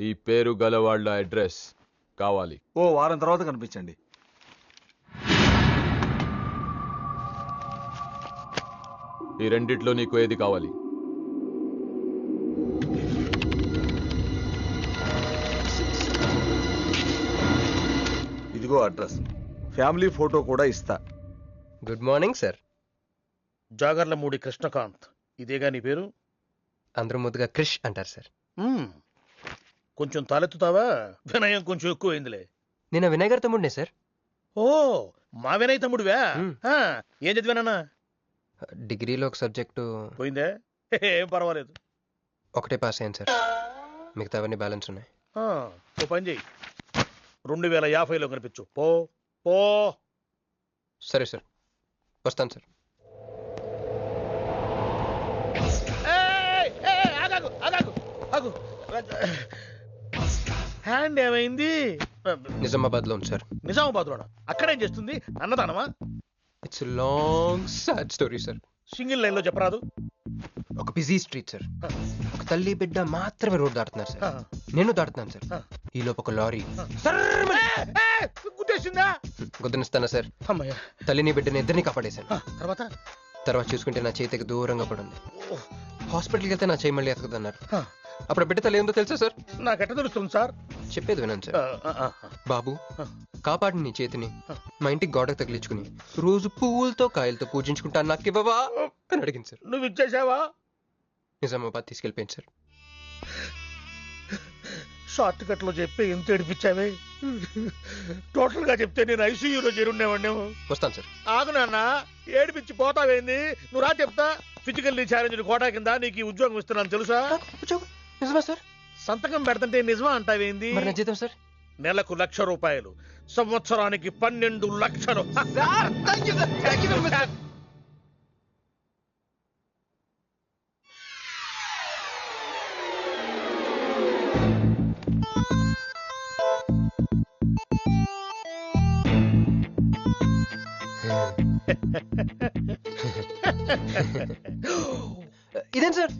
ఈ పేరు గల వాళ్ళ అడ్రస్ కావాలి. ఓ వారం తర్వాత కనిపించండి. ఈ రెండిట్లో నీకు ఏది కావాలి? ఇదిగో అడ్రస్, ఫ్యామిలీ ఫోటో కూడా ఇస్తా. Good morning sir. Jagarlamudi Krishnakanth, ఇదేగా నీ పేరు? అందరూ ముద్దుగా క్రిష్ అంటారు సార్. కొంచెం తలెత్తుతావా? వినయం కొంచెం ఎక్కువైందిలే. నేను వినయ్ గారి తమ్ముడినే సార్. ఓ, మా వినయ్ తమ్ముడివా? ఏం చదివానన్నా? డిగ్రీలో ఒక సబ్జెక్టు పోయిందే, ఏం పర్వాలేదు. ఒకటే పాస్ అయ్యాను సార్, మిగతావన్నీ బ్యాలెన్స్ ఉన్నాయి. ఓ పని చెయ్యి, 2050లో కనిపించు. పో పో. సరే సార్, వస్తాను సార్. హ్యాండ్ ఏమైంది? నిజామాబాద్లో ఉంది సార్. నిజామాబాద్లోనా? అక్కడేం చేస్తుంది? అన్నదానమా? It's long sad story sir. Single line లో చెప్పరాదు? ఒక బిజీ స్ట్రీట్ సార్, ఒక తల్లి బిడ్డ మాత్రమే రోడ్ దాటుతున్నారు సార్. నేను దాటుతున్నాను సార్. ఈ లోపు ఒక లారీ గుద్దేసిందా? గుద్దనిస్తానా సార్? అమ్మయ్య. తల్లిని బిడ్డని ఇద్దరిని కాపాడేశాను. తర్వాత చూసుకుంటే నా చేతికి దూరంగా పడింది. హాస్పిటల్కి వెళ్తే నా చేయి మళ్ళీ ఎతకదన్నారు. అప్పుడు బిడ్డ తల్లి ఏందో తెలుసా సార్? నాకెట్ట తెలుస్తుంది సార్? చెప్పేది వినండి సార్. బాబు, కాపాడి నీ చేతిని మా ఇంటికి గోడకు తగిలించుకుని రోజు పువ్వులతో కాయలతో పూజించుకుంటాను, నాకు ఇవ్వవా అని అడిగింది సార్. నువ్వు ఇచ్చేసావా? నిజామాబాద్ తీసుకెళ్ళిపోయింది సార్. షార్ట్ కట్ లో చెప్పి ఎంత ఏడిపించావే. టోటల్ గా చెప్తే నేను ఐసీయూలో చేరుండేవాడినేమో. వస్తాను సార్. ఆగు నాన్న, ఏడిపించి పోతావేంది? నువ్వు రా చెప్తా. ఫిజికల్లీ ఛాలెంజ్ కోటా కింద నీకు ఈ ఉద్యోగం ఇస్తున్నాను తెలుసా? నిజమా సార్? సంతకం పెడతంటే నిజమా అంటావేంది? మరి నా జీతం సార్? నెలకు ₹1,00,000, సంవత్సరానికి 12 లక్షలు. ఇదేం సార్,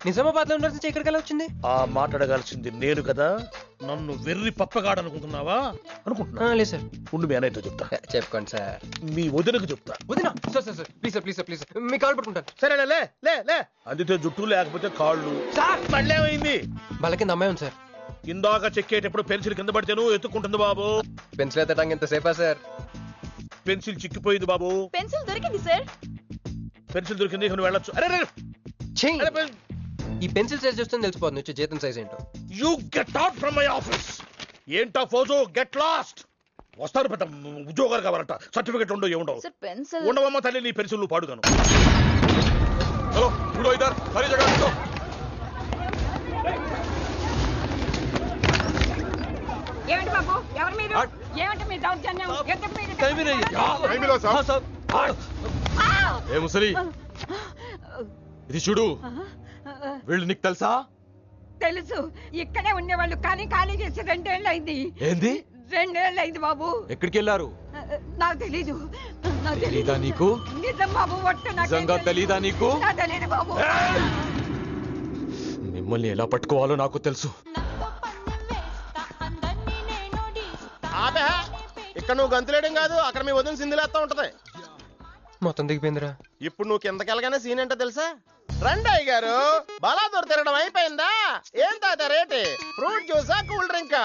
నిజామాబాద్ లో ఉండాల్సి ఇక్కడికి ఎలా వచ్చింది? ఆ మాట్లాడగాల్సింది నేను కదా. నన్ను వెర్రి పప్పగాడనుకుంటున్నావా? అనుకుంటున్నా. లేదు సార్. ఉండు, మీ అన్నయ్యతో చెప్తా. చెప్పుకోండి సార్. మీ వదినకు చెప్తా. వదినా? Sir sir sir, please sir, please sir, please sir, me call పట్టుకుంటాను. సరే లే లే లే. అందితే జుట్టు లేకపోతే కాళ్ళు. సార్ మళ్ళీ ఏమైంది? వాళ్ళ కింద అమ్మాయి ఉంది సార్. ఇందాక చెక్కేటప్పుడు పెన్సిల్ కింద పడితేను ఎత్తుకుంటుంది బాబు. పెన్సిల్ ఎత్తడానికి ఎంత సేపా సార్? పెన్సిల్ చిక్కిపోయింది బాబు. పెన్సిల్ దొరికింది సార్. పెన్సిల్ దొరికింది, నువ్వు వెళ్ళొచ్చు. అరే ఈ పెన్సిల్ సైజ్ చూస్తే తెలిసిపోతుంది వచ్చే జీతం సైజ్ ఏంటో. You get out from my office. ఏంటా ఫోజో, గెట్ లాస్ట్. వస్తారు పెద్ద ఉద్యోగాలు కావాలంట, సర్టిఫికెట్ ఉండవు ఏముండవు. సార్ పెన్సిల్ ఉండవమ్మ తల్లి, నీ పెన్సిల్ నువ్వు పాడుగాను. హలో, చూడో ఇద్దరు సరే జగన్. ఏమిటి బాబు, ఎవరు మీరు? ఏమిటి మీ దౌర్జన్యం? ఏ ముసలి, ఇది చూడు. వీళ్ళు నీకు తెలుసా? తెలుసు, ఇక్కడే ఉండేవాళ్ళు, కానీ ఖాళీ చేసి 2 ఏళ్ళు అయింది. ఏంది? 2 ఏళ్ళు అయింది బాబు. ఎక్కడికి వెళ్ళారు? నాకు తెలీదు. తెలీదా నీకు? నిజం బాబు, ఒట్టు. నిజంగా తెలీదా నీకు? తెలీదు బాబు. మిమ్మల్ని ఎలా పట్టుకోవాలో నాకు తెలుసు. ఇక్కడ నువ్వు గంతులేయడం కాదు, అక్కడ మీ వదిన సింధులేస్తా ఉంటది. మొత్తం దిగిపోయిందిరా. ఇప్పుడు నువ్వు కిందకెళ్ళగానే సీన్ ఏంటో తెలుసా? రండయ్య గారు, బలాదూర్ తిరగడం అయిపోయిందా? ఏం తాత రేటు? ఫ్రూట్ జ్యూసా, కూల్ డ్రింకా?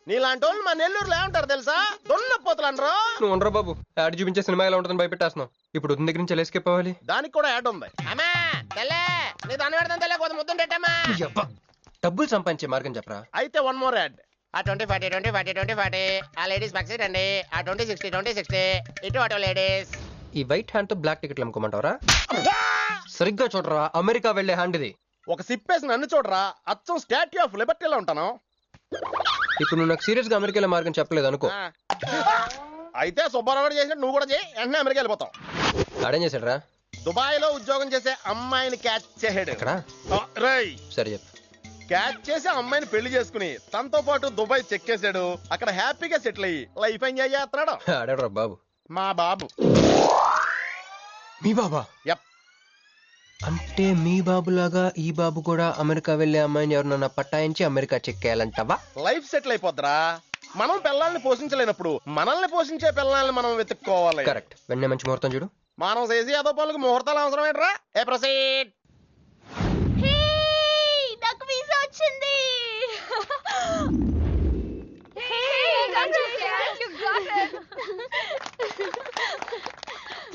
నీలాంటి వాళ్ళు మా నెల్లూరులో ఏమంటారు తెలుసా? దొన్నపోతులు అనరు. నువ్వు ఉండరా బాబు, యాడ్ చూపించే సినిమా ఎలా ఉంటుందని భయపెట్టేస్తున్నావు. ఇప్పుడు వదిన దగ్గర నుంచి ఎస్కేప్ అవ్వాలి. దానికి కూడా యాడ్ ఉంది. అమ్మా తెల్లే, నీ దాని పెడతాను తెల్లే, కొంత ముద్దుంటేటమ్మా. డబ్బులు సంపాదించే మార్గం చెప్పరా. అయితే 1 more యాడ్. ఆ 20-40 20-40 20-40 ఆ లేడీస్ పక్షి అండి. ఆ 20-60 20-60 ఇటు అటు లేడీస్. ఈ వైట్ హ్యాండ్ తో బ్లాక్ టికెట్లు అమ్ముకోమంటావరా? సరిగ్గా చూడరా, అమెరికా వెళ్లే హ్యాండ్ ఇది. ఒక సిప్పేసి నన్ను చూడరా, అచ్చం స్టాట్యూ ఆఫ్ లిబర్టీలో ఉంటాను. ఇప్పుడు నువ్వు నాకు సీరియస్ గా అమెరికా మార్గం చెప్పలేదు అనుకో. అయితే సుబ్బారావు చేసినట్టు నువ్వు కూడా చేయి, వెంటనే అమెరికా వెళ్ళిపోతావు. ఆడేం చేశాడు రా? దుబాయ్ లో ఉద్యోగం చేసే అమ్మాయిని క్యాచ్ చేసాడు. సరే చెప్పు. క్యాచ్ చేసి అమ్మాయిని పెళ్లి చేసుకుని తనతో పాటు దుబాయ్ చెక్కేశాడు. అక్కడ హ్యాపీగా సెటిల్ అయ్యి లైఫ్ ఎంజాయ్ చేస్తున్నాడు. ఆడాడు బాబు. మా బాబు. మీ బాబా? యప్. అంటే మీ బాబులాగా ఈ బాబు కూడా అమెరికా వెళ్ళే అమ్మాయిని ఎవరినన్నా పట్టాయించి అమెరికా చెక్కేయాలంటావా? లైఫ్ సెటిల్ అయిపోద్దిరా. మనం పిల్లల్ని పోషించలేనప్పుడు మనల్ని పోషించే పిల్లల్ని మనం వెతుక్కోవాలి. కరెక్ట్. వెంటనే మంచి ముహూర్తం చూడు. మనం చేసి అదో పనులకు ముహూర్తాలు అవసరం ఏంట్రా? ఏ ప్రొసీడ్. నాకు వీసా వచ్చింది.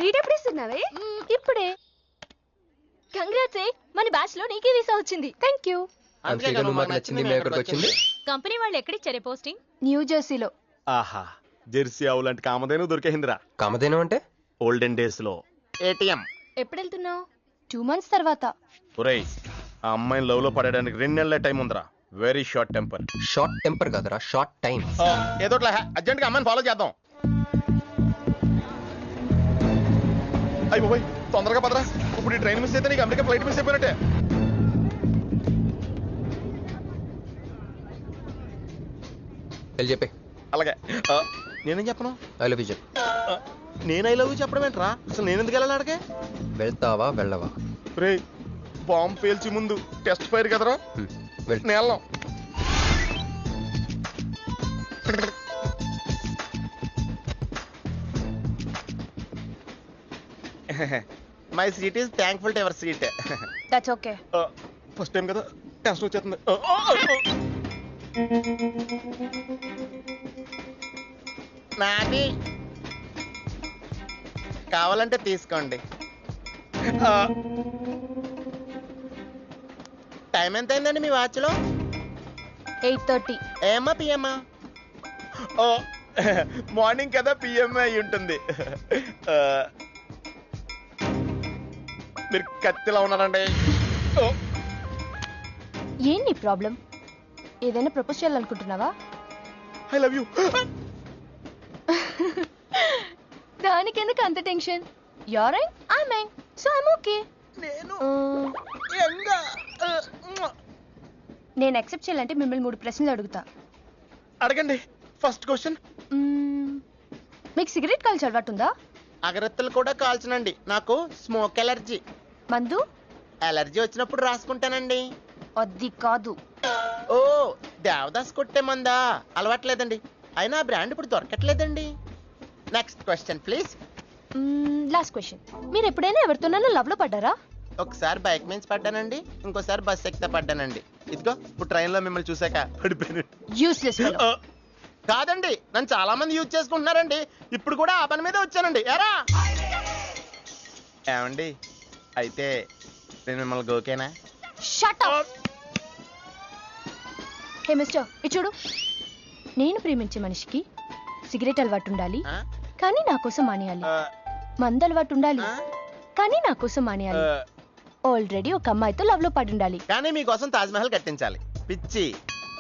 రీడ్ ఎప్పుడు ఇస్తున్నావే? ఇప్పుడే. కంగ్రాట్స్. మన బ్యాచ్ లో నీకే వీసా వచ్చింది. Thank you. అంతేగా నువ్వు మాకు నచ్చింది మేము ఎక్కడికి వచ్చింది. కంపెనీ వాళ్ళు ఎక్కడిచ్చారే పోస్టింగ్? న్యూ జెర్సీలో. ఆహా, జెర్సీ ఆవులాంటి కామధేను దొరికేసిందిరా. కామధేనం అంటే? ఓల్డెన్ డేస్ లో ఏటీఎం. ఎప్పుడు వెళ్తున్నావు? 2 months తర్వాత. ఒరేయ్, ఆ అమ్మాయిని లవ్ లో పడడానికి 2 నెలల టైం ఉందిరా. Very short temper. Short temper కాదురా, షార్ట్ టైం. ఏదో అర్జెంట్ గా అమ్మాయిని ఫాలో చేద్దాం. అయ్యి బాబోయ్, తొందరగా పదరా. ఇప్పుడు ఈ ట్రైన్ మిస్ అయితే నీకు అమెరికా ఫ్లైట్ మిస్ అయిపోయినట్టే. వెళ్ళి చెప్పే. అలాగే. నేనేం చెప్పను? ఐ లవ్ యూ చెప్పు. నేను ఐ లవ్ యూ చెప్పడం ఏంట్రా? అసలు నేను ఎందుకు వెళ్ళాలి అడిగే? వెళ్తావా వెళ్ళవా? రే, బాంబు పేల్చి ముందు టెస్ట్ ఫైర్ కదరా. వెళ్ళు. నేను వెళ్ళాం. My seat is thankful to ever seat. That's okay. First time కదా, టెన్షన్ వచ్చేస్తుంది. నాది కావాలంటే తీసుకోండి. టైం ఎంత అయిందండి మీ వాచ్లో? 8:30. ఏమా పిఎమ్మా? ఓ, మార్నింగ్ కదా, పిఎంఏ అయి ఉంటుంది. మీరు కత్తిలా ఉన్నారండి. ఏంటి ప్రాబ్లం? ఏదైనా ప్రపోజ్ చేయాలనుకుంటున్నావా? I love you. దానికి ఎందుకు అంత tension? Your young, I young, so I'm okay. నేను నేను యాక్సెప్ట్ చేయాలంటే మిమ్మల్ని 3 ప్రశ్నలు అడుగుతా. అడగండి. First question. మీకు సిగరెట్ కాల్చి అలవాటు ఉందా? అగరత్తులు కూడా కాల్చనండి. నాకు స్మోక్ ఎలర్జీ. మందు? ఎలర్జీ వచ్చినప్పుడు రాసుకుంటానండి. అది కాదు. ఓ, దేవదాస్ కొట్టే మందా? అలవాట్లేదండి. అయినా బ్రాండ్ ఇప్పుడు దొరకట్లేదండి. Next question please. Last question. మీరు ఎప్పుడైనా ఎవరితోనైనా లవ్ లో పడ్డారా? ఒకసారి బైక్ మీద పడ్డానండి, ఇంకోసారి బస్ ఎక్కితే పడ్డానండి. ఇదిగో ఇప్పుడు ట్రైన్ లో మిమ్మల్ని చూసాక పడిపోయాను. Useless fellow. కాదండి, నన్ను చాలా మంది యూజ్ చేసుకుంటున్నారండి. ఇప్పుడు కూడా ఆ పని మీదే వచ్చానండి. ఎరా ఏమండి, అయితే నేను మిమ్మల్ని ఓకేనా? Shut up. హే మిస్టర్, ఇది చూడు. నేను ప్రేమించే మనిషికి సిగరెట్ అలవాటు ఉండాలి, కానీ నా కోసం మానేయాలి. మందు అలవాటు ఉండాలి, కానీ నా కోసం మానేయాలి. ఆల్రెడీ ఒక అమ్మాయితో లవ్ లో పడి ఉండాలి, కానీ మీకోసం తాజ్ మహల్ కట్టించాలి. పిచ్చి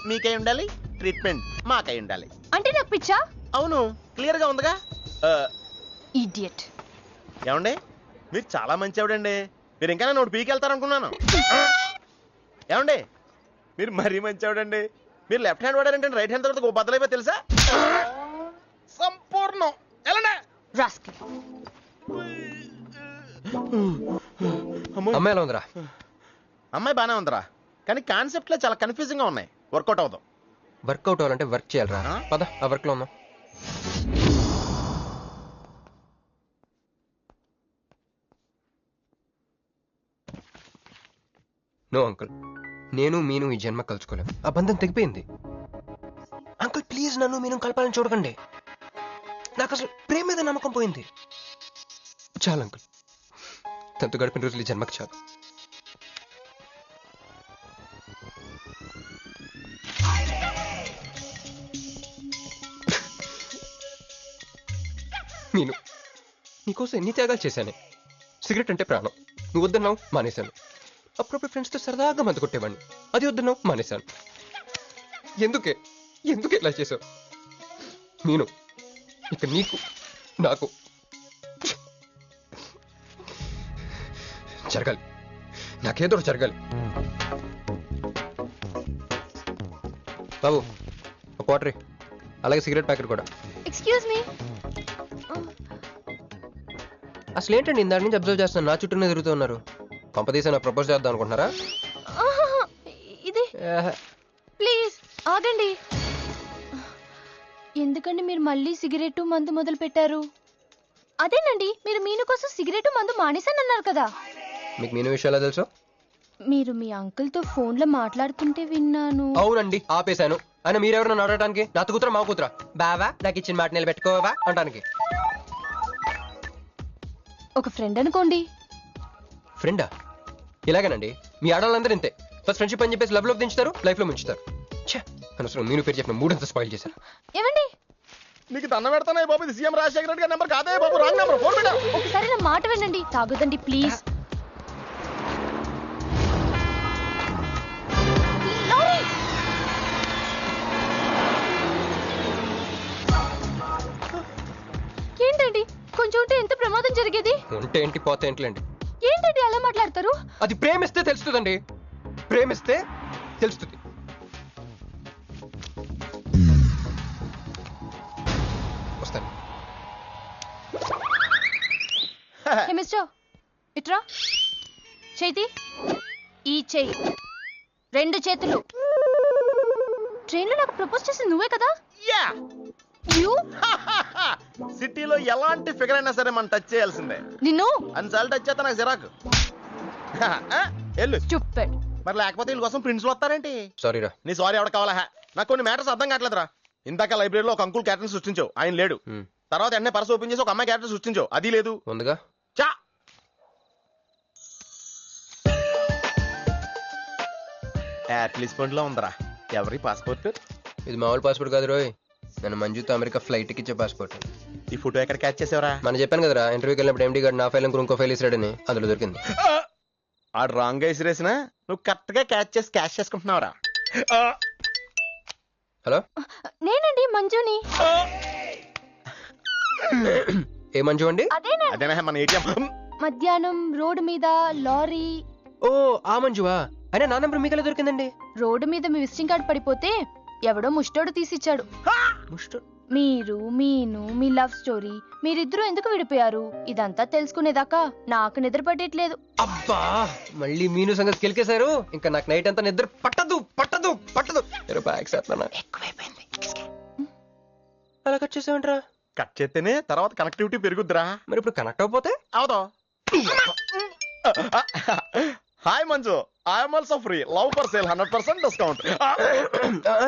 మీకై ఉండాలి, ట్రీట్మెంట్ మాకై ఉండాలి. అంటే నాకు పిచ్చా? అవును, క్లియర్ గా ఉందిగా. ఇడియట్. ఏమండి, మీరు చాలా మంచి ఆవిడండి. మీరు ఇంకా నన్ను పీకి వెళ్తారనుకున్నాను. ఏమండి, మీరు మరీ మంచి ఆవిడండి. మీరు లెఫ్ట్ హ్యాండ్ వాడారంటే రైట్ హ్యాండ్ తర్వాత బద్దలైపోయి తెలుసా? సంపూర్ణం. ఎలాండి రాస్కెల్. అమ్మాయి ఎలా ఉందిరా? అమ్మాయి బానే ఉందిరా, కానీ కాన్సెప్ట్ లో చాలా కన్ఫ్యూజింగ్ గా ఉన్నాయి. వర్కౌట్ అవుతాం. వర్కౌట్ అవ్వాలంటే వర్క్ చేయాలరా. పద, ఆ వర్క్ లో ఉన్నాం. నో అంకుల్, నేను మీను ఈ జన్మ కలుసుకోలేం. ఆ బంధం తెగిపోయింది. అంకుల్ ప్లీజ్, నన్ను మీను కలపాలని చూడకండి. నాకు అసలు ప్రేమ మీద నమ్మకం పోయింది. చాలు అంకుల్, తనతో గడిపిన రోజులు ఈ జన్మకి చాలు. నేను నీకోసం ఎన్ని త్యాగాలు చేశానే. సిగరెట్ అంటే ప్రాణం, నువ్వు వద్దన్నావు మానేశాను. అప్పుడప్పుడు ఫ్రెండ్స్తో సరదాగా మందు కొట్టేవాడిని, అది వద్దన్నావు మానేశాను. ఎందుకే ఇలా చేసావు? నేను ఇక నీకు నాకు జరగాలి, నాకేదో జరగాలి. బాబు ఒక వాటర్, అలాగే సిగరెట్ ప్యాకెట్ కూడా. Excuse me. అసలు ఏంటండి ఇందాక నుంచి అబ్జర్వ్ చేస్తాను, నా చుట్టూనే తిరుగుతూ ఉన్నారు. కొంపదీసి నా ప్రపోజ్ చేద్దాం అనుకుంటున్నారా? ఆహాహా, ఇది ఏహే. ప్లీజ్ ఆగండి. ఎందుకండి మీరు మళ్ళీ సిగరెట్ మందు మొదలు పెట్టారు? అదేనండి, మీరు మీను కోసం సిగరెట్ మందు మానేశానన్నారు కదా. మీకు మీను విషయాలు తెలుసు? మీరు మీ అంకుల్ తో ఫోన్ లో మాట్లాడుతుంటే విన్నాను. అవునండి, ఆపేశాను. ఆయన మీరెవరన్నా అడగడానికి? నా కూతురా మా కూతురా? బావా నాకు ఇచ్చిన మాట నిలబెట్టుకోవా అంటానికి. ఒక ఫ్రెండ్ అనుకోండి. ఫ్రెండా? ఇలాగేనండి, మీ ఆడవాళ్ళందరూ ఇంతే. ఫస్ట్ ఫ్రెండ్షిప్ అని చెప్పేసి లవ్ లోకి దించుతారు, లైఫ్ లో ముంచుతారు. ఛే, అనవసరం మీను పేరు చెప్పిన మూడంతా స్పాయిల్ చేశారు. ఏమండి, నీకు దండ పెడతానే బాబు, ఇది సీఎం రాజశేఖర రెడ్డి గారి నెంబర్ కాదే బాబు, రాంగ్ నెంబర్. ఫోన్ పెట్టా. ఒకసారి నా మాట వినండి. తాగొద్దండి ప్లీజ్. లారీ! ఏంటండి, కొంచెం ఉంటే ఎంత ప్రమాదం జరిగేది. ఉంటే ఏంటి, పోతే ఏంటిలేండి. ఏంటండి అలా మాట్లాడతారు? అది ప్రేమిస్తే తెలుస్తుందండి, ప్రేమిస్తే తెలుస్తుంది. వస్తాను. హే మిస్టర్, ఇట్రా. చేతి ఈ చెయ్యి, రెండు చేతులు. ట్రైన్లో నాకు ప్రపోజ్ చేసింది నువ్వే కదా? యా. యూ సిటీలో ఎలాంటి ఫిగర్ అయినా సరే మనం టచ్ చేయాల్సిందే. నిన్ను అన్నిసార్లు టచ్ చేస్తా నాకు చిరాకు. వెళ్ళు. స్టూపిడ్. మరి లేకపోతే వీళ్ళ కోసం ప్రిన్స్లు వస్తారేంటి? సారీ రా. నీ సారీ ఎవడ కావాలా? నాకు కొన్ని మ్యాటర్స్ అర్థం కావట్లేదురా. ఇందాక లైబ్రరీలో ఒక అంకుల్ క్యారెక్టర్ సృష్టించావు, ఆయన లేడు. తర్వాత ఎన్నే పర్స్ ఓపెన్ చేసి ఒక అమ్మాయి క్యారెక్టర్ సృష్టించావు, అది లేదు. ఉందిగా. చా. యాప్లిస్ పండ్లో ఉందరా. ఎవరి పాస్పోర్ట్? ఇది మామూలు పాస్పోర్ట్ కాదు రోయ్, నన్ను మంజుతో అమెరికా ఫ్లైట్ కి ఇచ్చే పాస్పోర్ట్. ఈ ఫోటో ఎక్కడ క్యాచ్ చేసావరా? మనం చెప్పాను కదరా, ఇంటర్వ్యూకి వెళ్ళినప్పుడు ఎండి గారు నా ఫైల్ ఇంకో ఫైల్ ఇస్తాడని, అందులో దొరికింది. ఆడు రాంగ్ గా ఇసిరేసినా నువ్వు కరెక్ట్ గా క్యాచ్ చేసి క్యాష్ చేసుకుంటున్నావురా. హలో, నేనండి మంజుని. ఏ మంజు అండి? అదేనా మన ఏటీఎం. మధ్యాహ్నం రోడ్డు మీద లారీ. ఓ ఆ మంజువా? అయినా నా నెంబర్ మీకు ఎలా దొరికిందండి? రోడ్డు మీద మీ విజిటింగ్ కార్డ్ పడిపోతే ఎవడో ముష్టోడు తీసిచ్చాడు. మీరు మీను మీ లవ్ స్టోరీ, మీరిద్దరూ ఎందుకు విడిపోయారు ఇదంతా తెలుసుకునేదాకా నాకు నిద్ర పట్టట్లేదు. అబ్బా, మళ్ళీ మీను సంగతి కెలికేశారు. ఇంకా నాకు నైట్ అంతా నిద్ర పట్టదు పట్టదు పట్టదు. ఎక్కువైపోయింది. అలా కట్ చేసామంటరా? కట్ చేస్తేనే తర్వాత కనెక్టివిటీ పెరుగుద్దిరా. మరి ఇప్పుడు కనెక్ట్ అయిపోతే అవుతావు. Hi Manju, I'm also free. Love for sale 100% discount.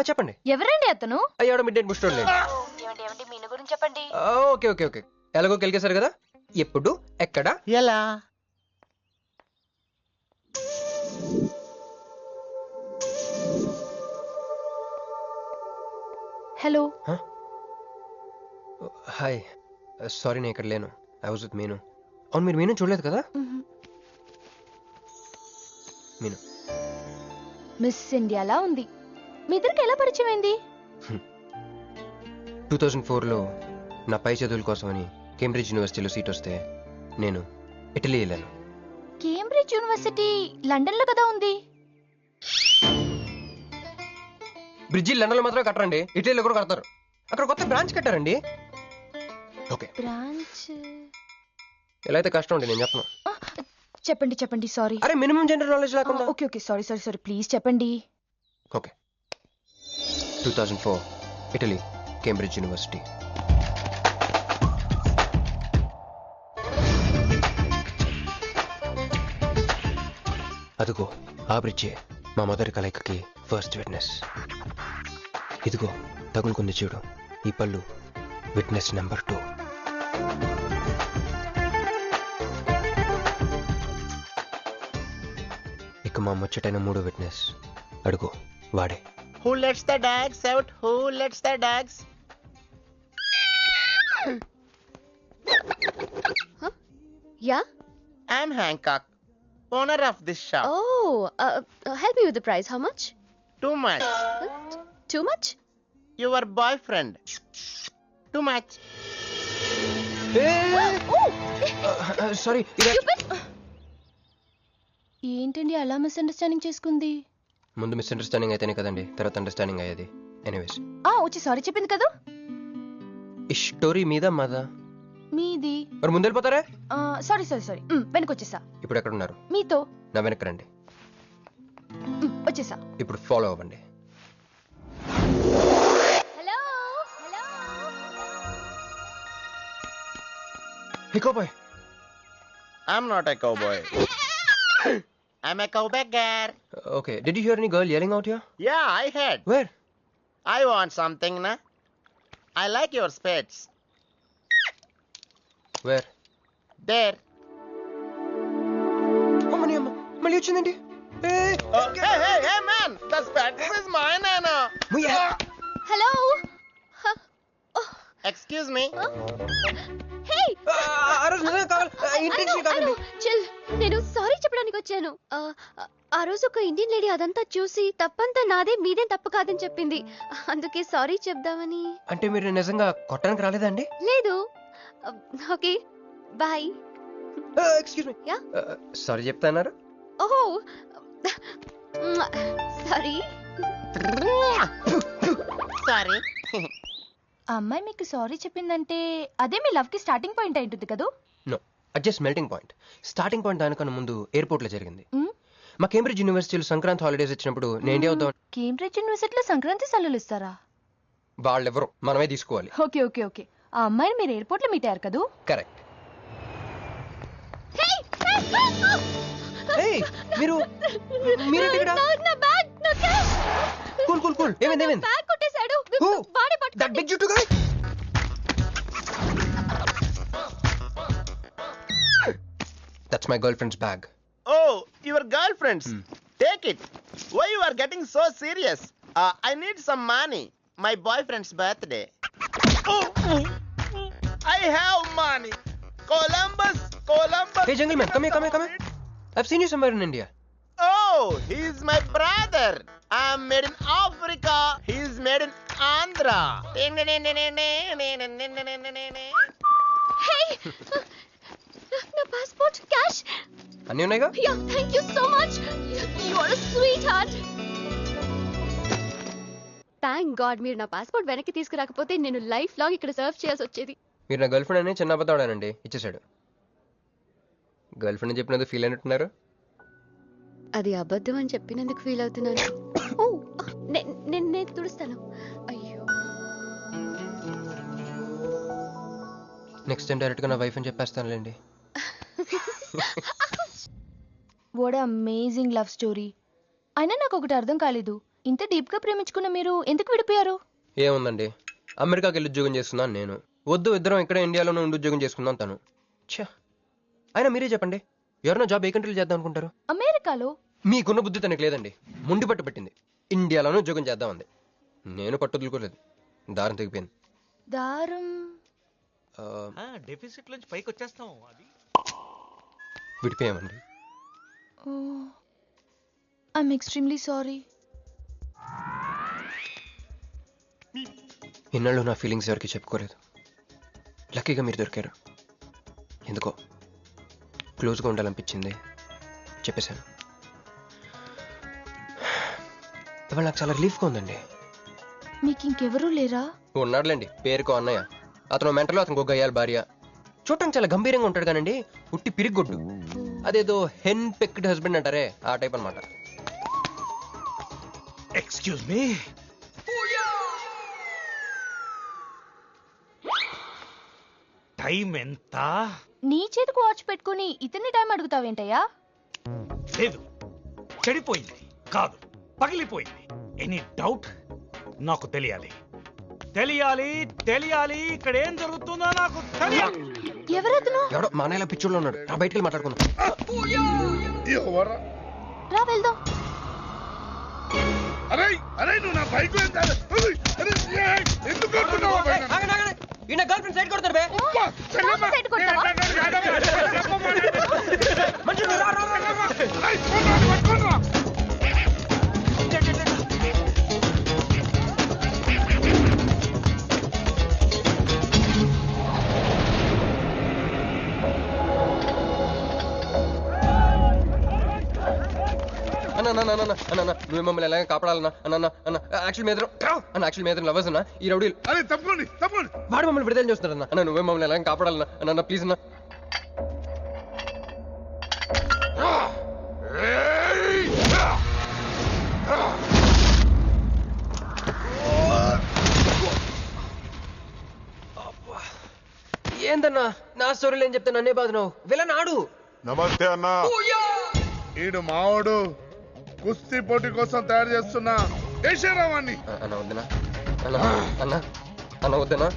చెప్పండి. ఎవరండి అతను? అయ్యాడు మిడ్ నైట్ ముస్టోండి. మీను గురించి చెప్పండి. ఓకే ఓకే ఓకే, ఎలాగో కెలికేశారు కదా. ఎప్పుడు, ఎక్కడ, ఎలా? హలో. హాయ్, సారీ నేను ఇక్కడ లేను. ఐ వాజ్ విత్ మీను. అవును, మీరు మీను చూడలేదు కదా? మీను మిస్ ఇండియాలా ఉంది. మీ ఇద్దరికి ఎలా పరిచయం అయింది? 2004లో నా పై చదువుల కోసమని కేంబ్రిడ్జ్ యూనివర్సిటీలో సీట్ వస్తే నేను ఇటలీ వెళ్ళాను. కేంబ్రిడ్జ్ యూనివర్సిటీ లండన్ లో కదా ఉంది. బ్రిడ్జి లండన్లో మాత్రమే కట్టరండి, ఇటలీలో కూడా కడతారు. అక్కడ కొత్త బ్రాంచ్ కట్టారండి. ఓకే, బ్రాంచ్ ఎలా అయితే కష్టం అండి, నేను చెప్పను. చెప్పండి చెప్పండి. సారీ. అరే మినిమం జనరల్ నాలెడ్జ్ లేకుండా. Okay okay, sorry sorry sorry, please చెప్పండి. Okay, 2004 Italy, Cambridge university. అదిగో ఆ బ్రిడ్జే మా మొదటి కలయికకి ఫస్ట్ విట్నెస్. ఇదిగో తగులుకుంది చూడు ఈ పళ్ళు, విట్నెస్ నెంబర్ 2. ఇక మా ముచ్చటైన 3వ విట్నెస్ అడుగు, వాడే. Who lets the dogs out? Who lets the dogs? Yeah? I'm Hancock, owner of this shop. Oh, help me with the price. How much? Too much. Too much? Your boyfriend. Too much. Sorry. ఏంటండి అలా misunderstanding చేసుకుంది? ముందు misunderstanding అయితేనే కదండి తర్వాత understanding అయ్యేది. Anyways, వచ్చి sorry చెప్పింది కదా. ఈ స్టోరీ మీద మాదా? మీది మరి ముందు వెళ్ళిపోతారా? సారీ సారీ సారీ వెనకొచ్చేసా. ఇప్పుడు ఎక్కడ ఉన్నారు? మీతో. నా వెనక్కి రండి. వచ్చేసా. ఇప్పుడు ఫాలో అవ్వండి. Hello hello Cowboy. I'm not a cowboy. I'm a cowbagger. Okay. Did you hear any girl yelling out here? Yeah, I heard. Where? I want something, na? I like your spades. Where? There. అమ్మని అమ్మ మళ్ళీ వచ్చిందండి. Hey, man! The spades is mine, Anna. Hello Excuse me. హే ఆ రోజు నిజంగా కావాలి. Intention కాదండి. Chill. నేను సారీ చెప్పడానికి వచ్చాను. ఆ రోజు ఒక ఇండియన్ లేడీ అదంతా చూసి తప్పంతా నాదే మీదేం తప్పు కాదని చెప్పింది. అందుకే సారీ చెప్దామని. అంటే మీరు నిజంగా కొట్టడానికి రాలేదండి? లేదు. Okay bye. Excuse me. Yeah sorry చెప్తాన్నారు? ఓహో సారీ. Sorry. ఆ అమ్మాయి మీకు సారీ చెప్పిందంటే అదే మీ లవ్ కి స్టార్టింగ్ పాయింట్ అయింటుంది కదా? నో, అది just melting point. Starting point దానికన్నా ముందు ఎయిర్పోర్ట్ లో జరిగింది. మ్? మా కేంబ్రిడ్జ్ యూనివర్సిటీలో సంక్రాంతి హాలిడేస్ వచ్చినప్పుడు నేను ఇండియా వద్దాం. కేంబ్రిడ్జ్ యూనివర్సిటీలో సంక్రాంతి సెలవులు ఇస్తారా? వాళ్ళెవరు, మనమే తీసుకోవాలి. Okay okay okay. ఆ అమ్మాయిని మీరు ఎయిర్పోర్ట్ లో మీట్ అయ్యారు కదా? కరెక్ట్. మీరు మీరేంటి ఇక్కడ? నా బ్యాగ్ నా క్యాష్. Cool cool cool. ఏమైంది ఏమైంది? బ్యాగ్ కొట్టేశాడు. Who? వాడే That పట్టుకోండి. big juttu guy? That's my girlfriend's bag. Oh, your girlfriends. Take it. Why you are getting so serious? I need some money. My boyfriend's birthday. I have money. Columbus. Hey jungle man, come here. I've seen you somewhere in India. Oh, he's my brother. I'm made in Africa. He's made in Andhra. Hey! నా passport cash. అన్నీ ఉన్నాయిగా? Yeah thank you so much. You are a sweetheart. Thank God మీరు నా passport వెనక్కి తీసుకురాకపోతే నేను life long ఇక్కడ serve చేయాల్సి వచ్చేది. మీరు నా గర్ల్ ఫ్రెండ్ అని చిన్న అబద్ధం ఆడానండి, ఇచ్చేసాడు. గర్ల్ ఫ్రెండ్ చెప్పినందుకు ఫీల్ అయినట్టున్నారు. అది అబద్ధం అని చెప్పినందుకు ఫీల్ అవుతున్నాను. ఓ నేను తుడుస్తాను. అయ్యో నెక్స్ట్ టైం డైరెక్ట్గా నా వైఫ్ అని చెప్పేస్తానులేండి. What amazing love story. అయినా నాకు ఒకటి అర్థం కాలేదు, ఇంత డీప్ గా ప్రేమించుకున్న మీరు ఎందుకు విడిపోయారు? ఏముందండి, అమెరికాకి వెళ్ళి ఉద్యోగం చేస్తున్నాను నేను. వద్దు ఇద్దరం ఇక్కడ ఇండియాలోనే ఉండి ఉద్యోగం చేసుకుందాం తను. ఛా, అయినా మీరే చెప్పండి, ఎవరైనా జాబ్ ఏ కంట్రీలో చేద్దాం అనుకుంటారు? అమెరికాలో. మీకున్న బుద్ధి తనకి లేదండి. ముండి పట్టు పెట్టింది, ఇండియాలోనే ఉద్యోగం చేద్దామంది. నేను పట్టుదలుకోలేదు, దారం తెగిపోయింది. దారం డెఫిసిట్ నుంచి పైకి వచ్చేస్తాం. అది విడిపోయామండి. I'm extremely sorry. ఇన్నాళ్ళు నా ఫీలింగ్స్ ఎవరికి చెప్పుకోలేదు. లక్కీగా మీరు దొరికారు. ఎందుకో క్లోజ్గా ఉండాలనిపించింది, చెప్పేశాను. ఇవాళ నాకు చాలా రిలీఫ్గా ఉందండి. మీకు ఇంకెవరూ లేరా? ఉన్నాడులేండి, పేరుకో అన్నయ్య. అతను మెంటలో, అతను గయ్యాల భార్య. చూడటానికి చాలా గంభీరంగా ఉంటాడు కానండి, ఉట్టి పిరిగొడ్డు. అదేదో హెన్ పెక్డ్ హస్బెండ్ అంటారే, ఆ టైప్ అనమాట. Excuse me. టైం ఎంత? నీ చేతికి వాచ్ పెట్టుకుని ఇతన్ని టైం అడుగుతావేంటయ్యా? లేదు, చెడిపోయింది కాదు, పగిలిపోయింది. Any doubt? నాకు తెలియాలి. ఇక్కడ ఏం జరుగుతుందో నాకు తెలియాలి. ఎవరతను? ఎవడో మానేలా పిచ్చోళ్ళు ఉన్నాడు, రా బయటికి మాట్లాడుకుందాం. రా వెళ్దాం. అరే నువ్వు నా బైక్ ఎందుకు ఈయన గర్ల్ ఫ్రెండ్ సైడ్ కొడతారు బే. సైడ్ కొడతావా? అన్న నువ్వే మమ్మల్ని ఎలాగ కాపాడాలన్నా అన్న యాక్చువల్ మీద యాక్చువల్ మీద లవర్స్ అన్న ఈ రౌడీలు అరే తప్పండి వాడు మమ్మల్ని విడుదల చేస్తున్నారన్న అన్న నువ్వే మమ్మల్ని ఎలాగ కాపాడాలన్నా అన్న ప్లీజ్ అన్న. ఏందన్నా నా స్టోరీలు ఏం చెప్తే నన్నే బాధ వెళ్ళనాడు. నమస్తే అన్నా. ఈడు మావాడు కుస్తీ పోటీ కోసం తయారు చేస్తున్నా దేశరావాన్ని. అన్న వద్దనా అన్న అన్న అన్న వద్దనా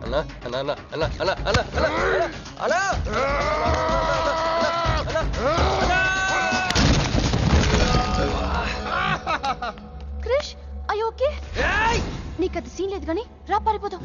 అన్న అన్న అన్న అన్న అన్న అన్న అన్న క్రిష్ అయ్యో ఓకే నీకు అది సీన్ లేదు కానీ రా పారిపోదాం.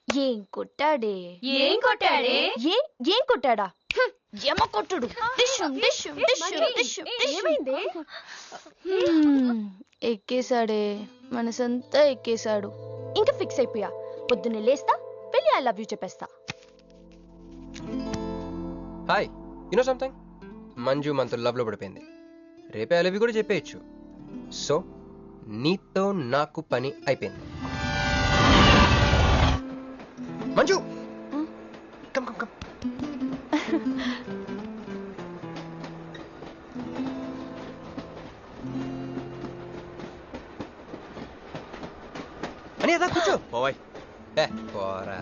ఏం కొట్టాడే ఏం కొట్టాడే ఏం కొట్టాడా యమ కొట్టుడు ఏమైంది ఎక్కేశాడే మనసంతా ఎక్కేశాడు ఇంకా ఫిక్స్ అయిపోయా పొద్దున్నే లేస్తా వెళ్ళి ఐ లవ్ యూ చెప్పేస్తా. హాయ్ యూనో సంథింగ్ మంజు మనతో లవ్ లో పడిపోయింది. రేపే ఐ లవ్ యూ కూడా చెప్పేయచ్చు. సో నీతో నాకు పని అయిపోయింది. Manju come come come. అని అదా కూర్చో. పోవాయ్. పోరా.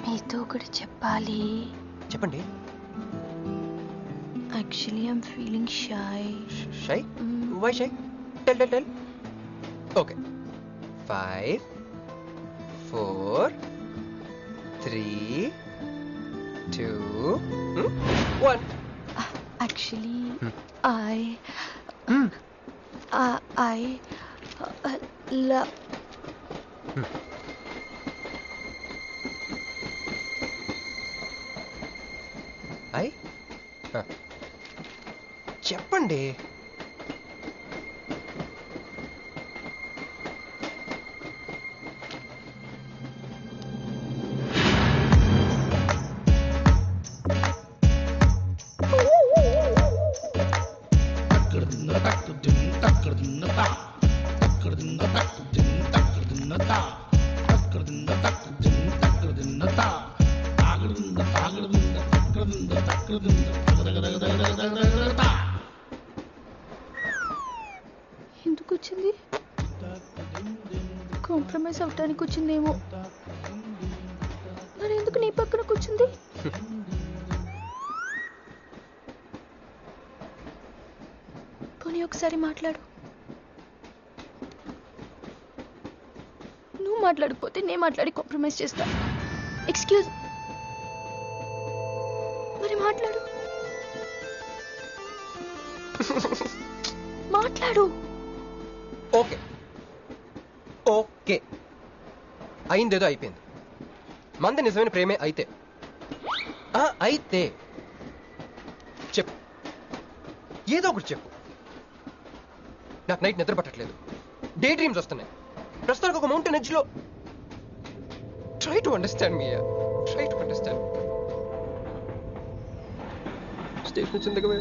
మీతో కూడా చెప్పాలి. చెప్పండి. Actually I'm feeling shy. Shy? Why shy? Tell tell tell. Okay 5 4 3 2 1. Actually, I love. చెప్పండి. ఎందుకు వచ్చింది? కాంప్రమైజ్ అవటానికి వచ్చిందేమో. మరి ఎందుకు నీ పక్కన కూర్చుంది? పోనీ ఒకసారి మాట్లాడు. నువ్వు మాట్లాడకపోతే నేను మాట్లాడి కాంప్రమైజ్ చేస్తా. ఎక్స్క్యూజ్. మరి మాట్లాడు. మాట్లాడు. ఓకే ఓకే, అయిందేదో అయిపోయింది. మంది నిజమైన ప్రేమే అయితే అయితే చెప్పు, ఏదో ఒకటి చెప్పు. నాకు నైట్ నిద్ర పట్టట్లేదు, డే డ్రీమ్స్ వస్తున్నాయి. ప్రస్తుతానికి ఒక మౌంటైన్ ఎడ్జ్ లో. Try to understand me, try to understand. Station వచ్చింది కదా.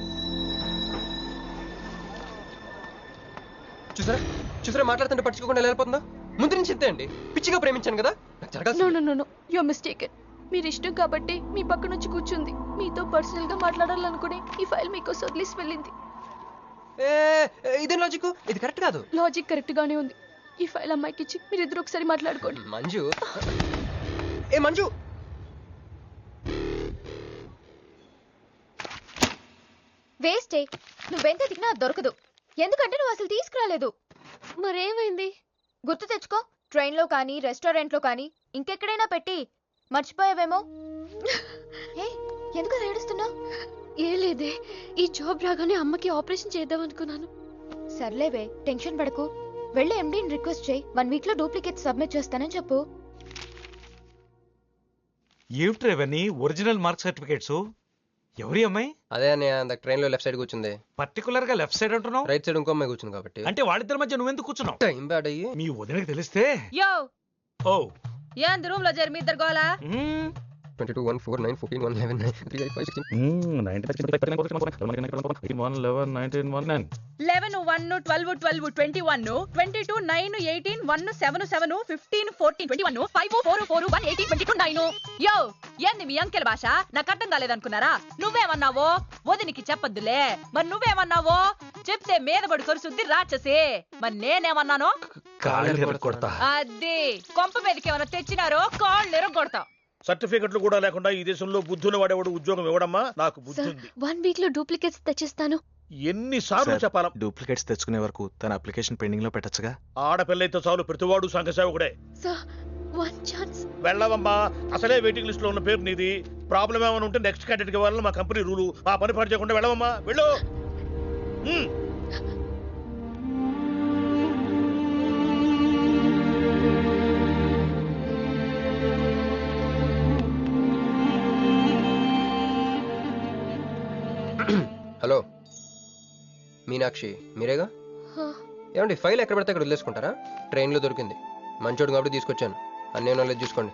చూసారా చూసారా, మాట్లాడుతుంటే పట్టించుకోకుండా వెళ్ళిపోతుందా? ముందు నుంచి ఇంతే అండి, పిచ్చిగా ప్రేమించాను కదా. నాకు జరగాల్సింది. No you're mistaken. మీరు ఇష్టం కాబట్టి మీ పక్క నుంచి కూర్చుంది. మీతో పర్సనల్ గా మాట్లాడాలనుకుని ఈ ఫైల్ మీకోసం వదిలేసి వెళ్ళింది. ఇదేం లాజిక్? ఇది కరెక్ట్ కాదు. లాజిక్ కరెక్ట్ గానే ఉంది. ఈ ఫైల్ అమ్మాయికి ఇచ్చి మీరిద్దరు ఒకసారి మాట్లాడుకోండి. మంజు, ఏ మంజు, వేస్టే, నువ్వెంత తిన్నా అది దొరకదు. ఎందుకంటే నువ్వు అసలు తీసుకురాలేదు. మరేమైంది గుర్తు తెచ్చుకో. ట్రైన్ లో కానీ రెస్టారెంట్ లో కానీ ఇంకెక్కడైనా పెట్టి మర్చిపోయావేమో. ఏ ఎందుకు ఏడుస్తున్నావు? ఏ లేదే, ఈ జాబ్ రాగానే అమ్మకి ఆపరేషన్ చేద్దాం అనుకున్నాను. సర్లేవే, టెన్షన్ పడకు. వెళ్ళి ఎండీని రిక్వెస్ట్ చేయి, 1 వీక్ లో డూప్లికేట్ సబ్మిట్ చేస్తానని చెప్పు. ఏమిట్రా ఇవన్నీ ఒరిజినల్ మార్క్ సర్టిఫికేట్స్? ఎవరి అమ్మాయి? అదే అన్నయ్య, ట్రైన్ లో లెఫ్ట్ సైడ్ కూర్చుంది. పర్టికులర్ గా లెఫ్ట్ సైడ్ అంటున్నావు? రైట్ సైడ్ ఇంకో అమ్మాయి కూర్చుంది కాబట్టి. అంటే వాళ్ళిద్దరి మధ్య నువ్వెందుకు కూర్చున్నావు? టైం బ్యాడ్ అయ్యి. మీ వదినకి తెలిస్తే యో ఓ ఏంది రూమ్ లో చేరి మీ ఇద్దరు గోలా? 22 1 4 9 14 1 11 9 3 5 5 16 11 1 12 12 21 22 9 18 1 7 7 15 14 21 5 4 4 1 18 22 9. యో ఏంది మీ అంకెల భాష? నాకు అర్థం కాలేదనుకున్నారా? నువ్వేమన్నావో వదినికి చెప్పొద్దులే. మరి నువ్వేమన్నావో చెప్తే మీద పడి కరుసుద్ది రాక్షసి. మరి నేనేమన్నాను? అది కొంప మీదకి ఏమైనా తెచ్చినారో కాళ్ళు ఎరగొడతా. సర్టిఫికెట్లు కూడా లేకుండా ఈ దేశంలో బుద్ధులు వాడేవాడు ఉద్యోగం ఇవ్వడమ్మా? నాకు బుద్ధి ఉంది. 1 వీక్ లో డూప్లికేట్స్ తెచ్చిస్తాను. ఎన్నిసార్లు చెప్పాలా? డూప్లికేట్స్ తెచ్చుకునే వరకు తన అప్లికేషన్ పెండింగ్ లో పెట్టచ్చుగా. ఆడపిల్లైతే చాలు, ప్రతివాడు సంఘ సేవకుడే. Sir, 1 chance. వెళ్ళవమ్మా, అసలే వెయిటింగ్ లిస్ట్ లో ఉన్న పేరు నీది. ప్రాబ్లం ఏమైనా ఉంటే నెక్స్ట్ క్యాండిడేట్ కి ఇవ్వాలని మా కంపెనీ రూలు. ఆ పని పాటు చేయకుండా వెళ్ళవమ్మా, వెళ్ళు. హలో మీనాక్షి, మీరేగా? ఏమండి, ఫైల్ ఎక్కడ పడితే అక్కడ వదిలేసుకుంటారా? ట్రైన్ లో దొరికింది, మంచోడు కాబట్టి తీసుకొచ్చాను. అన్నీ నాలెడ్జ్ చూసుకోండి.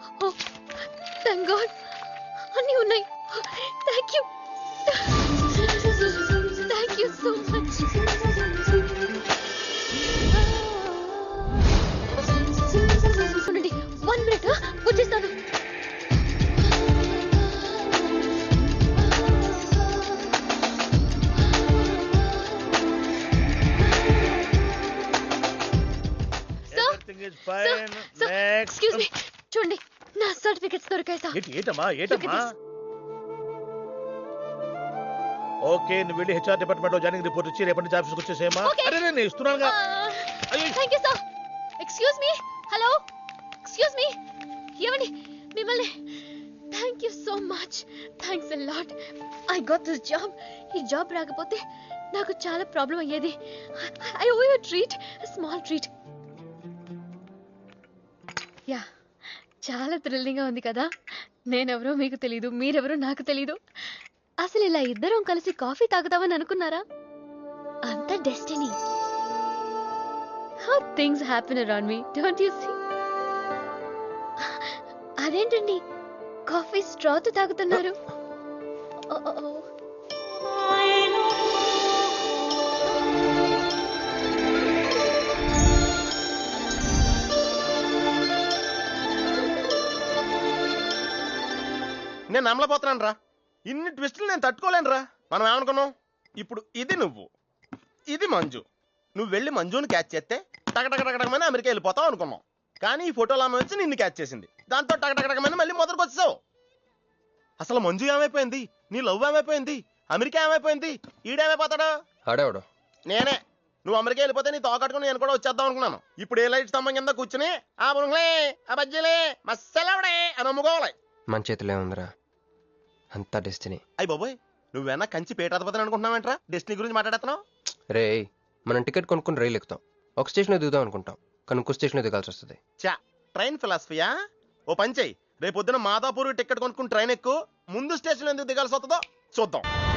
థాంక్ గాడ్, అన్నీ ఉన్నాయి. Thank you, thank you so much. ఉండండి, 1 మినిట్ వచ్చేస్తాను. ఎక్స్క్యూజ్ మీ, చూడండి నా సర్టిఫికెట్స్ దొరికాయి సార్. ఏటమ్మా? ఓకే, నువ్వు వెళ్ళి హెచ్ఆర్ డిపార్ట్మెంట్ లో జాయినింగ్ రిపోర్ట్ ఇచ్చి రేపటి నుంచి ఆఫీస్కి వచ్చేసేమా. అరే నేను ఇస్తున్నానుగా. Thank you sir. Excuse me, hello, excuse me, ఏమండి మిమ్మల్ని. Thank you so much, thanks a lot. I got this job. ఈ జాబ్ రాకపోతే నాకు చాలా ప్రాబ్లం అయ్యేది. I owe you treat, small treat. Yeah, చాలా థ్రిల్లింగ్ గా ఉంది కదా. నేనెవరో మీకు తెలీదు, మీరెవరో నాకు తెలీదు. అసలు ఇలా ఇద్దరం కలిసి కాఫీ తాగుతామని అనుకున్నారా? అంత destiny. How things happen around me, don't you see? అదేంటండి కాఫీ స్ట్రాతో తాగుతున్నారు? నేను నమ్మలేకపోతున్నాను రా. ఇన్ని ట్విస్టులు నేను తట్టుకోలేను రా. మనం ఏమనుకున్నాం? ఇప్పుడు ఇది నువ్వు, ఇది మంజు. నువ్వు వెళ్ళి మంజుని క్యాచ్ చేస్తే టకటకటకటకమని అమెరికా వెళ్ళిపోతావు అనుకున్నాం. కానీ ఈ ఫోటోలో ఆమె వచ్చి నిన్ను క్యాచ్ చేసింది. దాంతో టకటకటకమని మళ్ళీ మొదటికి వచ్చావు. అసలు మంజు ఏమైపోయింది? నీ లవ్ ఏమైపోయింది? అమెరికా ఏమైపోయింది? ఈడేమైపోతాడు? ఆడేవాడు నేనే. నువ్వు అమెరికా వెళ్ళిపోతే నీ తోకట్టుకుని నేను కూడా వచ్చేద్దాం అనుకున్నాను. ఇప్పుడు ఏ లైట్ స్తంభం కింద కూర్చుని ఆ బుంగ్లే ఆ బజ్జీలే మస్సలవడే అని అమ్ముకోవాలి. మన చేతిలో ఏముందిరా, అంతా డెస్టినీ. అయ్యి బాబోయ్, నువ్వేనా కంచి పేటాధిపతిని అనుకుంటున్నావేంట్రా? డెస్టినీ గురించి మాట్లాడుతున్నావు? రే, మనం టికెట్ కొనుక్కుని రైలు ఎక్కుతాం, ఒక స్టేషన్లో దిగుదాం అనుకుంటాం, కానీ ఇంకో స్టేషన్లో దిగాల్సి వస్తుంది. చా ట్రైన్ ఫిలాసఫియా? ఓ పని చెయ్యి, రేపు పొద్దున మాదాపూర్ టికెట్ కొనుక్కుని ట్రైన్ ఎక్కు, ముందు స్టేషన్ ఎందుకు దిగాల్సి వస్తుందో చూద్దాం.